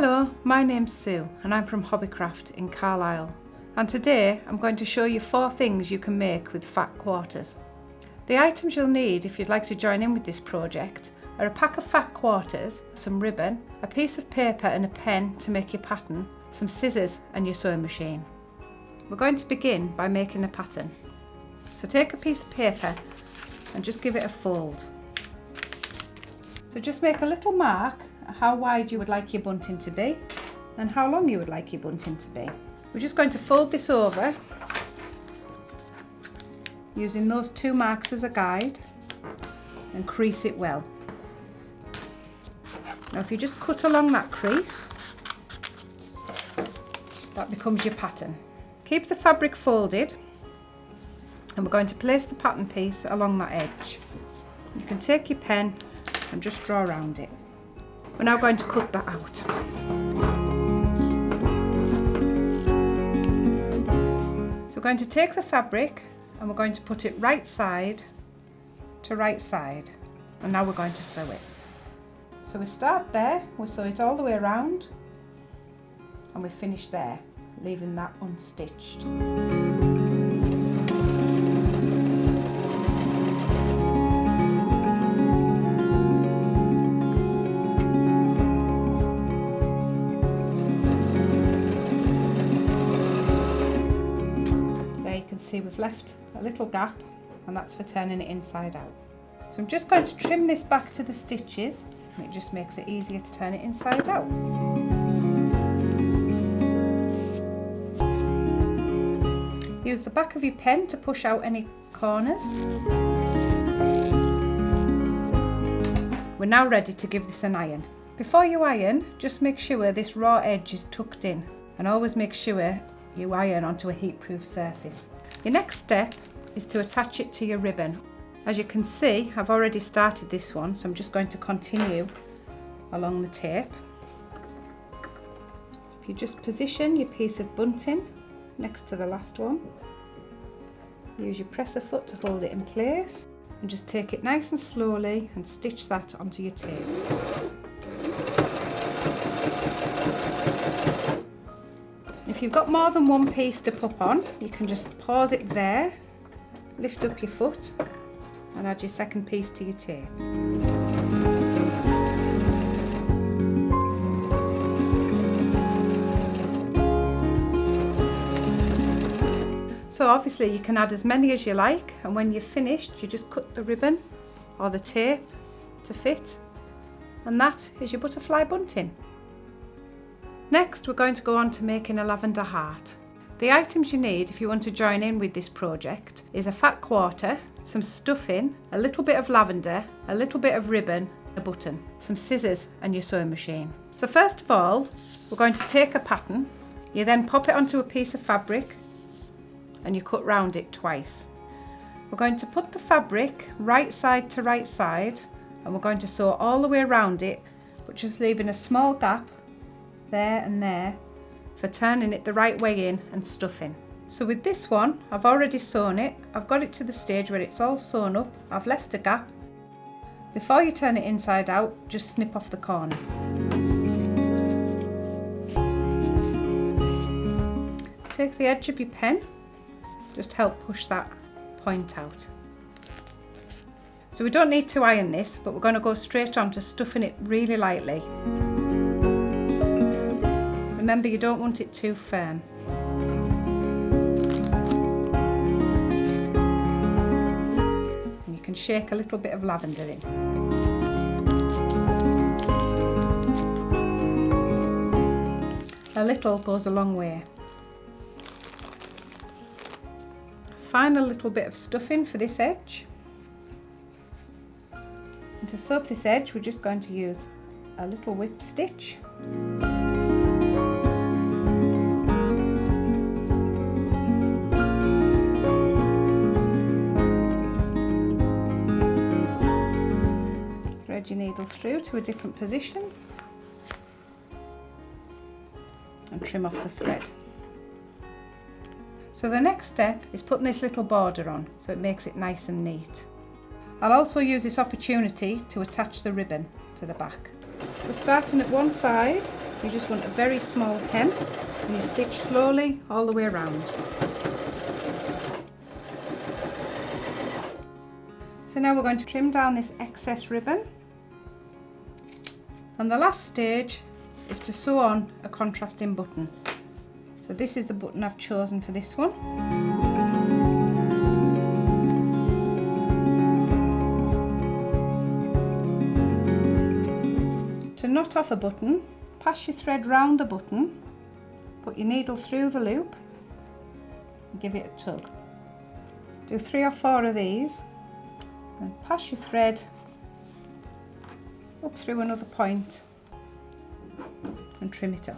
Hello, my name's Sue and I'm from Hobbycraft in Carlisle, and today I'm going to show you 4 things you can make with fat quarters. The items you'll need if you'd like to join in with this project are a pack of fat quarters, some ribbon, a piece of paper and a pen to make your pattern, some scissors and your sewing machine. We're going to begin by making a pattern. So take a piece of paper and just give it a fold. So just make a little mark at how wide you would like your bunting to be and how long you would like your bunting to be. We're just going to fold this over using those 2 marks as a guide and crease it well. Now if you just cut along that crease, that becomes your pattern. Keep the fabric folded and we're going to place the pattern piece along that edge. You can take your pen and just draw around it. We're now going to cut that out. So we're going to take the fabric and we're going to put it right side to right side, and now we're going to sew it. So we start there, we sew it all the way around and we finish there, leaving that unstitched. See, we've left a little gap and that's for turning it inside out. So I'm just going to trim this back to the stitches and it just makes it easier to turn it inside out. Use the back of your pen to push out any corners. We're now ready to give this an iron. Before you iron, just make sure this raw edge is tucked in and always make sure you iron onto a heat-proof surface. Your next step is to attach it to your ribbon. As you can see, I've already started this one, so I'm just going to continue along the tape. So if you just position your piece of bunting next to the last one, use your presser foot to hold it in place, and just take it nice and slowly and stitch that onto your tape. If you've got more than one piece to pop on, you can just pause it there, lift up your foot and add your second piece to your tape. So obviously you can add as many as you like, and when you're finished you just cut the ribbon or the tape to fit, and that is your butterfly bunting. Next, we're going to go on to making a lavender heart. The items you need if you want to join in with this project is a fat quarter, some stuffing, a little bit of lavender, a little bit of ribbon, a button, some scissors and your sewing machine. So first of all, we're going to take a pattern. You then pop it onto a piece of fabric and you cut round it twice. We're going to put the fabric right side to right side and we're going to sew all the way around it, but just leaving a small gap there and there for turning it the right way in and stuffing. So with this one, I've already sewn it. I've got it to the stage where it's all sewn up. I've left a gap. Before you turn it inside out, just snip off the corner. Take the edge of your pen, just help push that point out. So we don't need to iron this, but we're going to go straight on to stuffing it really lightly. Remember, you don't want it too firm. And you can shake a little bit of lavender in. A little goes a long way. Final little bit of stuffing for this edge. And to sew up this edge, we're just going to use a little whip stitch. Thread your needle through to a different position and trim off the thread. So the next step is putting this little border on so it makes it nice and neat. I'll also use this opportunity to attach the ribbon to the back. So starting at one side, You just want a very small hem and you stitch slowly all the way around. So now we're going to trim down this excess ribbon, and the last stage is to sew on a contrasting button. So this is the button I've chosen for this one. To knot off a button, pass your thread round the button, put your needle through the loop and give it a tug. Do 3 or 4 of these and pass your thread up through another point and trim it off.